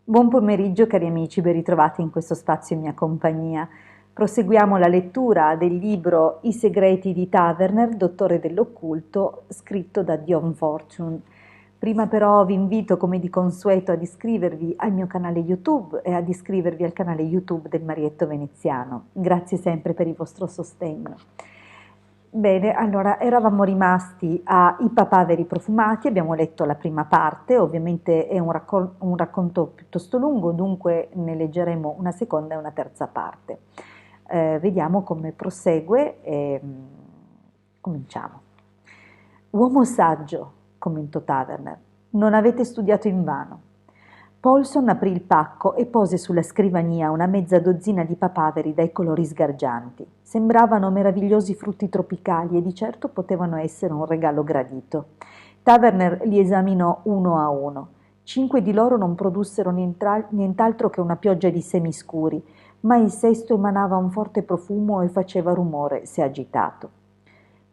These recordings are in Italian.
Buon pomeriggio cari amici, ben ritrovati in questo spazio in mia compagnia. Proseguiamo la lettura del libro I segreti di Taverner, dottore dell'occulto, scritto da Dion Fortune. Prima però vi invito, come di consueto, ad iscrivervi al mio canale YouTube e ad iscrivervi al canale YouTube del Marietto Veneziano. Grazie sempre per il vostro sostegno. Bene, allora eravamo rimasti a I papaveri profumati, abbiamo letto la prima parte, ovviamente è un racconto piuttosto lungo, dunque ne leggeremo una seconda e una terza parte. Vediamo come prosegue e cominciamo. Uomo saggio, commentò Taverner, non avete studiato invano. Paulson aprì il pacco e pose sulla scrivania una mezza dozzina di papaveri dai colori sgargianti. Sembravano meravigliosi frutti tropicali e di certo potevano essere un regalo gradito. Taverner li esaminò uno a uno. 5 di loro non produssero nient'altro che una pioggia di semi scuri, ma il sesto emanava un forte profumo e faceva rumore se agitato.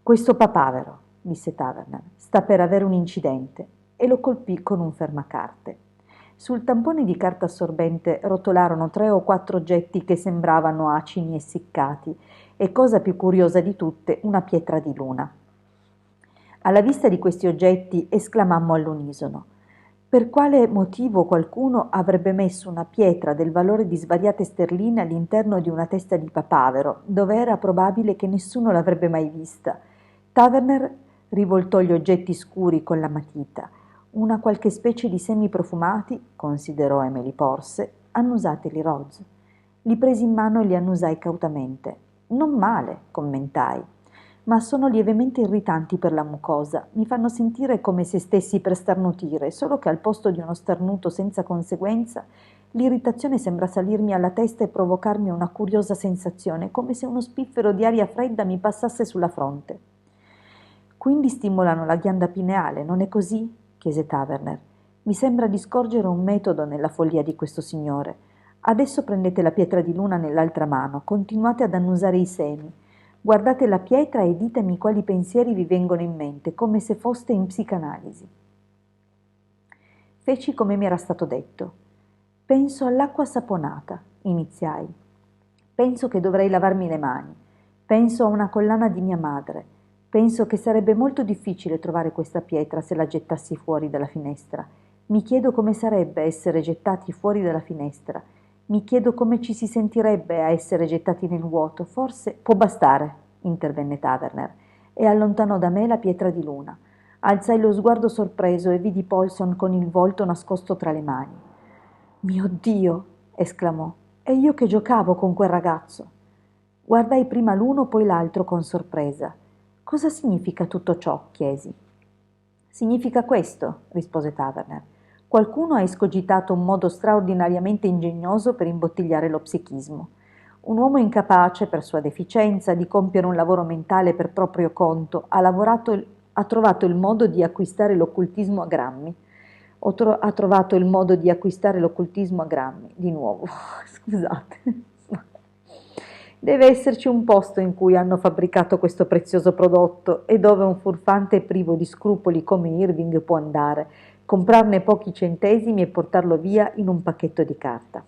Questo papavero, disse Taverner, sta per avere un incidente, e lo colpì con un fermacarte. Sul tampone di carta assorbente rotolarono 3 o 4 oggetti che sembravano acini essiccati e, cosa più curiosa di tutte, una pietra di luna. Alla vista di questi oggetti esclamammo all'unisono: per quale motivo qualcuno avrebbe messo una pietra del valore di svariate sterline all'interno di una testa di papavero, dove era probabile che nessuno l'avrebbe mai vista? Taverner rivoltò gli oggetti scuri con la matita. Una qualche specie di semi profumati, considerò e me li porse, annusateli, Roz. Li presi in mano e li annusai cautamente. Non male, commentai, ma sono lievemente irritanti per la mucosa. Mi fanno sentire come se stessi per starnutire, solo che al posto di uno starnuto senza conseguenza, l'irritazione sembra salirmi alla testa e provocarmi una curiosa sensazione, come se uno spiffero di aria fredda mi passasse sulla fronte. Quindi stimolano la ghianda pineale, non è così? Chiese Taverner. Mi sembra di scorgere un metodo nella follia di questo signore. Adesso prendete la pietra di luna nell'altra mano, continuate ad annusare i semi. Guardate la pietra e ditemi quali pensieri vi vengono in mente, come se foste in psicanalisi. Feci come mi era stato detto. Penso all'acqua saponata, iniziai. Penso che dovrei lavarmi le mani. Penso a una collana di mia madre. Penso che sarebbe molto difficile trovare questa pietra se la gettassi fuori dalla finestra. Mi chiedo come sarebbe essere gettati fuori dalla finestra. Mi chiedo come ci si sentirebbe a essere gettati nel vuoto. Forse può bastare, intervenne Taverner, e allontanò da me la pietra di luna. Alzai lo sguardo sorpreso e vidi Paulson con il volto nascosto tra le mani. Mio Dio! Esclamò. E io che giocavo con quel ragazzo. Guardai prima l'uno poi l'altro con sorpresa. Cosa significa tutto ciò? Chiesi. Significa questo, rispose Taverner. Qualcuno ha escogitato un modo straordinariamente ingegnoso per imbottigliare lo psichismo. Un uomo incapace, per sua deficienza, di compiere un lavoro mentale per proprio conto, ha trovato il modo di acquistare l'occultismo a grammi. Ha trovato il modo di acquistare l'occultismo a grammi. Di nuovo, scusate. Deve esserci un posto in cui hanno fabbricato questo prezioso prodotto e dove un furfante privo di scrupoli come Irving può andare, comprarne pochi centesimi e portarlo via in un pacchetto di carta.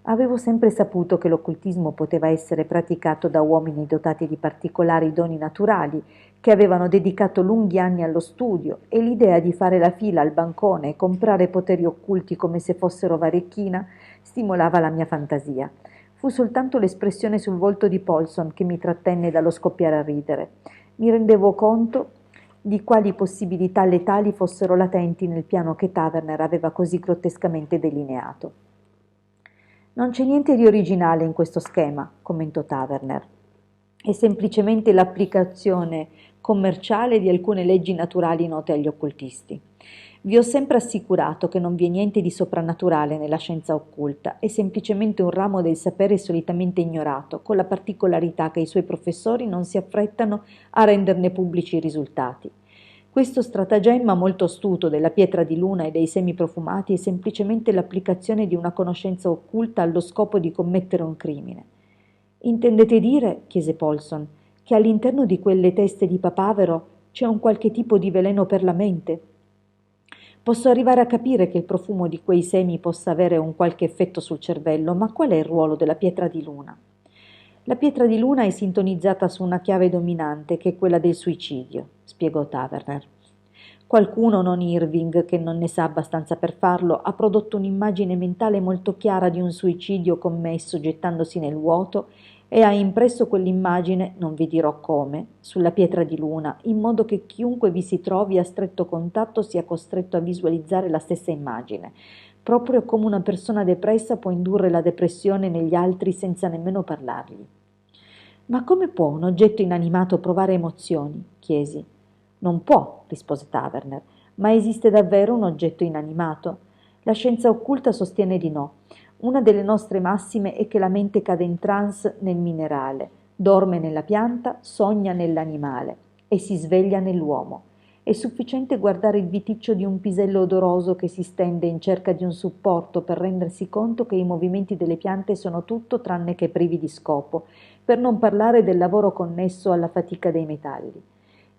Avevo sempre saputo che l'occultismo poteva essere praticato da uomini dotati di particolari doni naturali, che avevano dedicato lunghi anni allo studio, e l'idea di fare la fila al bancone e comprare poteri occulti come se fossero variechina stimolava la mia fantasia. Fu soltanto l'espressione sul volto di Paulson che mi trattenne dallo scoppiare a ridere. Mi rendevo conto di quali possibilità letali fossero latenti nel piano che Taverner aveva così grottescamente delineato. Non c'è niente di originale in questo schema, commentò Taverner. È semplicemente l'applicazione commerciale di alcune leggi naturali note agli occultisti. Vi ho sempre assicurato che non vi è niente di soprannaturale nella scienza occulta, è semplicemente un ramo del sapere solitamente ignorato, con la particolarità che i suoi professori non si affrettano a renderne pubblici i risultati. Questo stratagemma molto astuto della pietra di luna e dei semi profumati è semplicemente l'applicazione di una conoscenza occulta allo scopo di commettere un crimine. Intendete dire, chiese Paulson, che all'interno di quelle teste di papavero c'è un qualche tipo di veleno per la mente? Posso arrivare a capire che il profumo di quei semi possa avere un qualche effetto sul cervello, ma qual è il ruolo della pietra di luna? La pietra di luna è sintonizzata su una chiave dominante, che è quella del suicidio, spiegò Taverner. Qualcuno, non Irving, che non ne sa abbastanza per farlo, ha prodotto un'immagine mentale molto chiara di un suicidio commesso gettandosi nel vuoto e ha impresso quell'immagine, non vi dirò come, sulla pietra di luna, in modo che chiunque vi si trovi a stretto contatto sia costretto a visualizzare la stessa immagine, proprio come una persona depressa può indurre la depressione negli altri senza nemmeno parlargli. Ma come può un oggetto inanimato provare emozioni? Chiesi. Non può, rispose Taverner, ma esiste davvero un oggetto inanimato? La scienza occulta sostiene di no. Una delle nostre massime è che la mente cade in trance nel minerale, dorme nella pianta, sogna nell'animale e si sveglia nell'uomo. È sufficiente guardare il viticcio di un pisello odoroso che si stende in cerca di un supporto per rendersi conto che i movimenti delle piante sono tutto tranne che privi di scopo, per non parlare del lavoro connesso alla fatica dei metalli.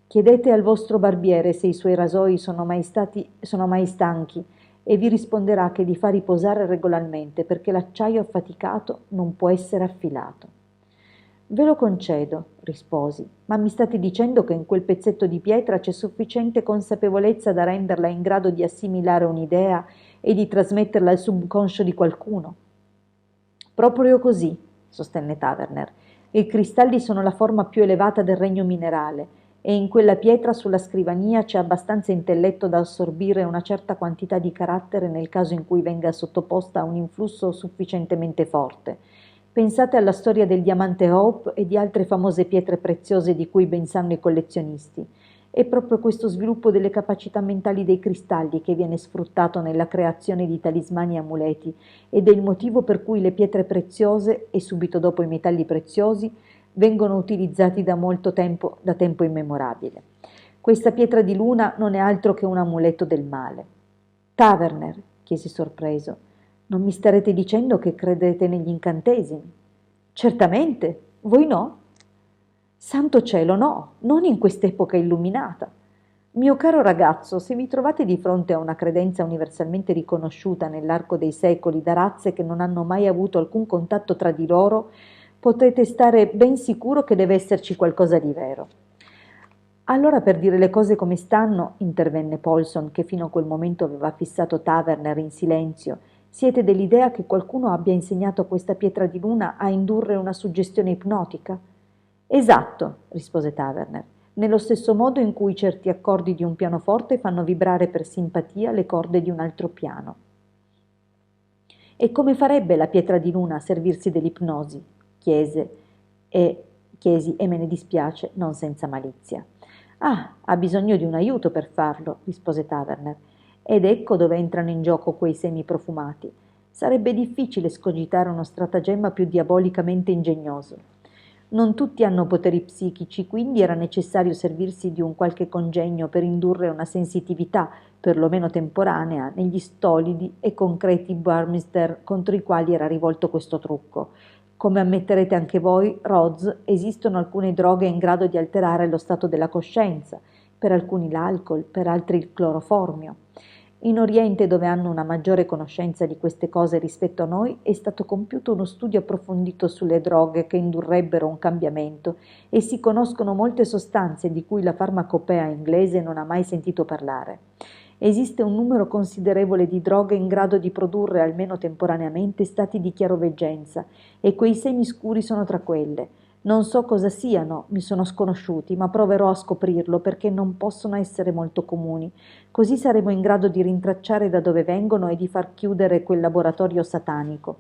Chiedete al vostro barbiere se i suoi rasoi sono mai stanchi e vi risponderà che li fa riposare regolarmente perché l'acciaio affaticato non può essere affilato. Ve lo concedo, risposi, ma mi state dicendo che in quel pezzetto di pietra c'è sufficiente consapevolezza da renderla in grado di assimilare un'idea e di trasmetterla al subconscio di qualcuno? Proprio così, sostenne Taverner. I cristalli sono la forma più elevata del regno minerale e in quella pietra sulla scrivania c'è abbastanza intelletto da assorbire una certa quantità di carattere nel caso in cui venga sottoposta a un influsso sufficientemente forte. Pensate alla storia del diamante Hope e di altre famose pietre preziose di cui ben sanno i collezionisti. È proprio questo sviluppo delle capacità mentali dei cristalli che viene sfruttato nella creazione di talismani e amuleti ed è il motivo per cui le pietre preziose e subito dopo i metalli preziosi vengono utilizzati da tempo immemorabile. Questa pietra di luna non è altro che un amuleto del male. Taverner, chiesi sorpreso, non mi starete dicendo che credete negli incantesimi? Certamente, voi no? Santo cielo, no, non in quest'epoca illuminata. Mio caro ragazzo, se vi trovate di fronte a una credenza universalmente riconosciuta nell'arco dei secoli da razze che non hanno mai avuto alcun contatto tra di loro, potete stare ben sicuro che deve esserci qualcosa di vero. Allora, per dire le cose come stanno, intervenne Paulson, che fino a quel momento aveva fissato Taverner in silenzio, siete dell'idea che qualcuno abbia insegnato a questa pietra di luna a indurre una suggestione ipnotica? Esatto, rispose Taverner, nello stesso modo in cui certi accordi di un pianoforte fanno vibrare per simpatia le corde di un altro piano. E come farebbe la pietra di luna a servirsi dell'ipnosi? Chiesi, e me ne dispiace, non senza malizia. Ah, ha bisogno di un aiuto per farlo, rispose Taverner. Ed ecco dove entrano in gioco quei semi profumati. Sarebbe difficile scogitare uno stratagemma più diabolicamente ingegnoso. Non tutti hanno poteri psichici, quindi era necessario servirsi di un qualche congegno per indurre una sensitività, perlomeno temporanea, negli stolidi e concreti barmister contro i quali era rivolto questo trucco. Come ammetterete anche voi, Roz, esistono alcune droghe in grado di alterare lo stato della coscienza, per alcuni l'alcol, per altri il cloroformio. In Oriente, dove hanno una maggiore conoscenza di queste cose rispetto a noi, è stato compiuto uno studio approfondito sulle droghe che indurrebbero un cambiamento e si conoscono molte sostanze di cui la farmacopea inglese non ha mai sentito parlare. Esiste un numero considerevole di droghe in grado di produrre, almeno temporaneamente, stati di chiaroveggenza, e quei semi scuri sono tra quelle. Non so cosa siano, mi sono sconosciuti, ma proverò a scoprirlo perché non possono essere molto comuni. Così saremo in grado di rintracciare da dove vengono e di far chiudere quel laboratorio satanico.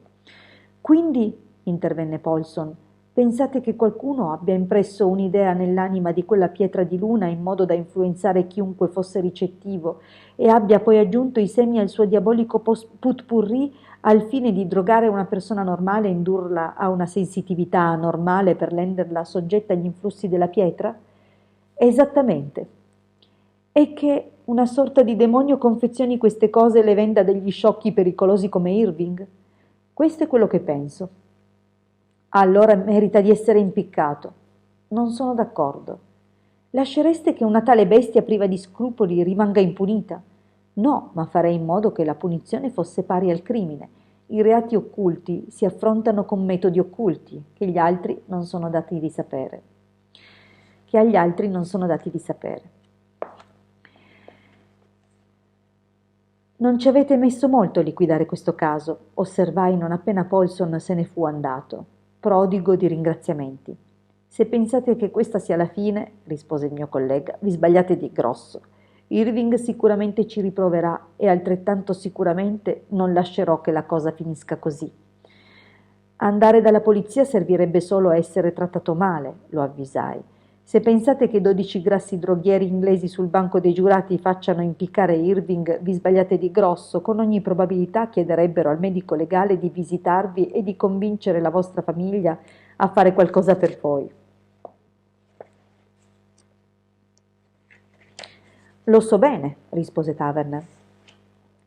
Quindi, intervenne Paulson, pensate che qualcuno abbia impresso un'idea nell'anima di quella pietra di luna in modo da influenzare chiunque fosse ricettivo e abbia poi aggiunto i semi al suo diabolico putpurri al fine di drogare una persona normale e indurla a una sensitività anormale per renderla soggetta agli influssi della pietra? Esattamente. E che una sorta di demonio confezioni queste cose e le venda degli sciocchi pericolosi come Irving? Questo è quello che penso. Allora merita di essere impiccato. Non sono d'accordo. Lascereste che una tale bestia priva di scrupoli rimanga impunita? No, ma farei in modo che la punizione fosse pari al crimine. I reati occulti si affrontano con metodi occulti, che agli altri non sono dati di sapere. Non ci avete messo molto a liquidare questo caso, osservai non appena Paulson se ne fu andato, prodigo di ringraziamenti. Se pensate che questa sia la fine, rispose il mio collega, vi sbagliate di grosso. Irving sicuramente ci riproverà e altrettanto sicuramente non lascerò che la cosa finisca così. Andare dalla polizia servirebbe solo a essere trattato male, lo avvisai. Se pensate che 12 grassi droghieri inglesi sul banco dei giurati facciano impiccare Irving, vi sbagliate di grosso. Con ogni probabilità chiederebbero al medico legale di visitarvi e di convincere la vostra famiglia a fare qualcosa per voi. Lo so bene, rispose Taverner.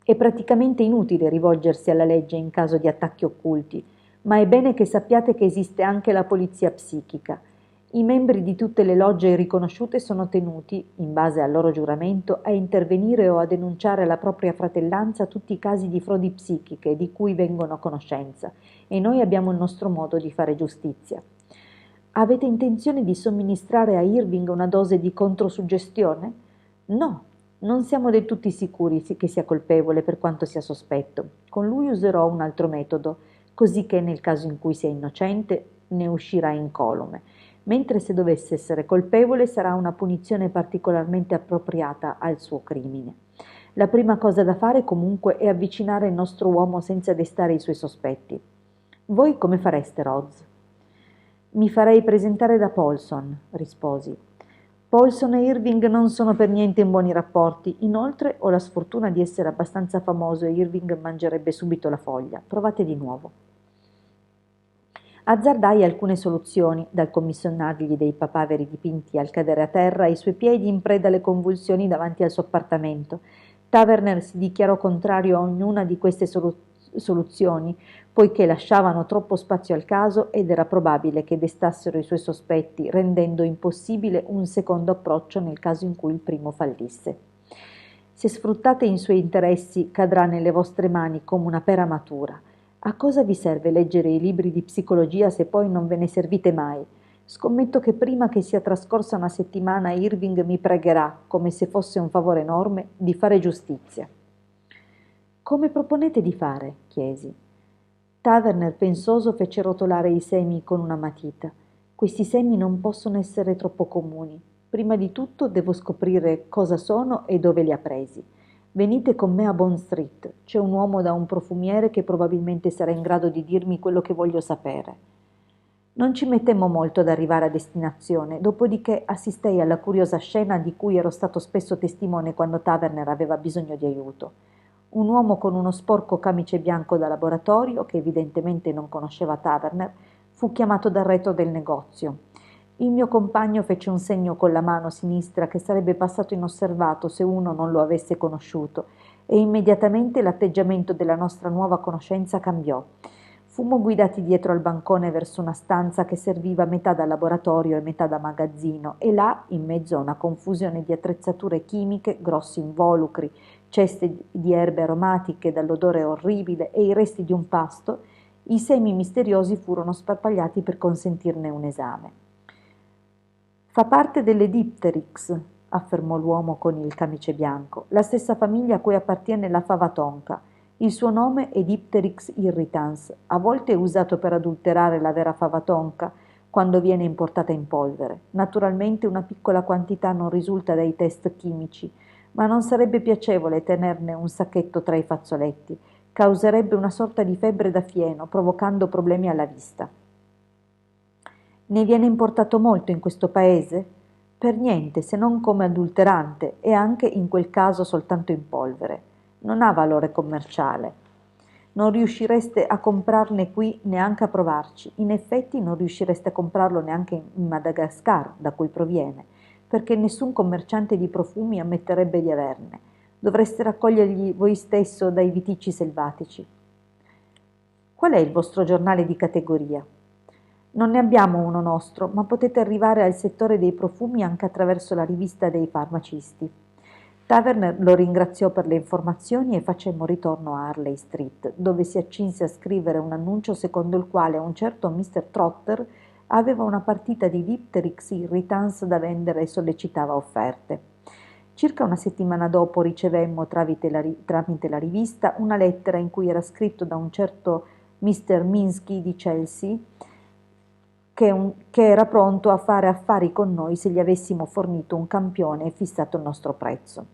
È praticamente inutile rivolgersi alla legge in caso di attacchi occulti, ma è bene che sappiate che esiste anche la polizia psichica. I membri di tutte le logge riconosciute sono tenuti, in base al loro giuramento, a intervenire o a denunciare alla propria fratellanza tutti i casi di frodi psichiche di cui vengono a conoscenza, e noi abbiamo il nostro modo di fare giustizia. Avete intenzione di somministrare a Irving una dose di controsuggestione? No, non siamo del tutti sicuri che sia colpevole per quanto sia sospetto. Con lui userò un altro metodo, così che nel caso in cui sia innocente ne uscirà incolume, mentre se dovesse essere colpevole sarà una punizione particolarmente appropriata al suo crimine. La prima cosa da fare comunque è avvicinare il nostro uomo senza destare i suoi sospetti. Voi come fareste, Roz? Mi farei presentare da Paulson, risposi. Paulson e Irving non sono per niente in buoni rapporti, inoltre ho la sfortuna di essere abbastanza famoso e Irving mangerebbe subito la foglia. Provate di nuovo. Azzardai alcune soluzioni, dal commissionargli dei papaveri dipinti al cadere a terra ai suoi piedi in preda alle convulsioni davanti al suo appartamento. Taverner si dichiarò contrario a ognuna di queste soluzioni, poiché lasciavano troppo spazio al caso ed era probabile che destassero i suoi sospetti, rendendo impossibile un secondo approccio nel caso in cui il primo fallisse. Se sfruttate i suoi interessi, cadrà nelle vostre mani come una pera matura. A cosa vi serve leggere i libri di psicologia se poi non ve ne servite mai? Scommetto che prima che sia trascorsa una settimana Irving mi pregherà, come se fosse un favore enorme, di fare giustizia. Come proponete di fare? Chiesi. Taverner pensoso fece rotolare i semi con una matita. Questi semi non possono essere troppo comuni. Prima di tutto devo scoprire cosa sono e dove li ha presi. Venite con me a Bond Street. C'è un uomo da un profumiere che probabilmente sarà in grado di dirmi quello che voglio sapere. Non ci mettemmo molto ad arrivare a destinazione, dopodiché assistei alla curiosa scena di cui ero stato spesso testimone quando Taverner aveva bisogno di aiuto. Un uomo con uno sporco camice bianco da laboratorio, che evidentemente non conosceva Taverner, fu chiamato dal retro del negozio. Il mio compagno fece un segno con la mano sinistra che sarebbe passato inosservato se uno non lo avesse conosciuto, e immediatamente l'atteggiamento della nostra nuova conoscenza cambiò. Fummo guidati dietro al bancone verso una stanza che serviva metà da laboratorio e metà da magazzino, e là, in mezzo a una confusione di attrezzature chimiche, grossi involucri, ceste di erbe aromatiche dall'odore orribile e i resti di un pasto, i semi misteriosi furono sparpagliati per consentirne un esame. Fa parte delle Dipteryx, affermò l'uomo con il camice bianco, la stessa famiglia a cui appartiene la fava tonka. Il suo nome è Dipteryx irritans, a volte è usato per adulterare la vera fava tonka quando viene importata in polvere. Naturalmente una piccola quantità non risulta dai test chimici, ma non sarebbe piacevole tenerne un sacchetto tra i fazzoletti. Causerebbe una sorta di febbre da fieno, provocando problemi alla vista. Ne viene importato molto in questo paese? Per niente, se non come adulterante, e anche in quel caso soltanto in polvere. Non ha valore commerciale. Non riuscireste a comprarne qui neanche a provarci. In effetti non riuscireste a comprarlo neanche in Madagascar, da cui proviene, perché nessun commerciante di profumi ammetterebbe di averne. Dovreste raccogliergli voi stesso dai viticci selvatici. Qual è il vostro giornale di categoria? Non ne abbiamo uno nostro, ma potete arrivare al settore dei profumi anche attraverso la rivista dei farmacisti. Taverner lo ringraziò per le informazioni e facemmo ritorno a Harley Street, dove si accinse a scrivere un annuncio secondo il quale un certo Mr. Trotter aveva una partita di Dipterix irritans da vendere e sollecitava offerte. Circa una settimana dopo ricevemmo tramite la rivista una lettera in cui era scritto da un certo Mr. Minsky di Chelsea che era pronto a fare affari con noi se gli avessimo fornito un campione e fissato il nostro prezzo.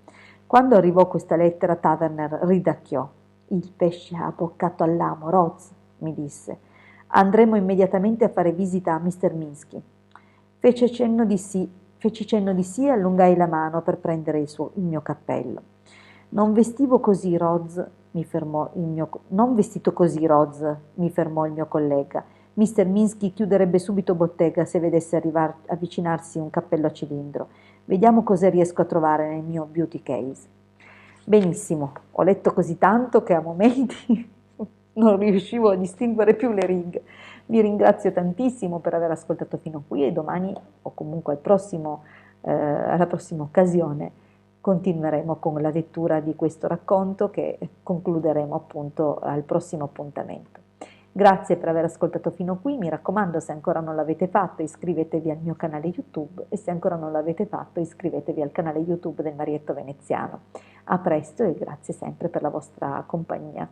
Quando arrivò questa lettera Taverner ridacchiò. «Il pesce ha boccato all'amo, Roz», mi disse. «Andremo immediatamente a fare visita a Mr. Minsky». Feci cenno di sì e allungai la mano per prendere il mio cappello. Non vestito così, Roz, mi fermò il mio collega. Mr. Minsky chiuderebbe subito bottega se vedesse avvicinarsi un cappello a cilindro. Vediamo cosa riesco a trovare nel mio beauty case. Benissimo, ho letto così tanto che a momenti non riuscivo a distinguere più le righe. Vi ringrazio tantissimo per aver ascoltato fino qui e domani o comunque alla prossima occasione continueremo con la lettura di questo racconto che concluderemo appunto al prossimo appuntamento. Grazie per aver ascoltato fino qui, mi raccomando, se ancora non l'avete fatto iscrivetevi al mio canale YouTube e se ancora non l'avete fatto iscrivetevi al canale YouTube del Marietto Veneziano. A presto e grazie sempre per la vostra compagnia.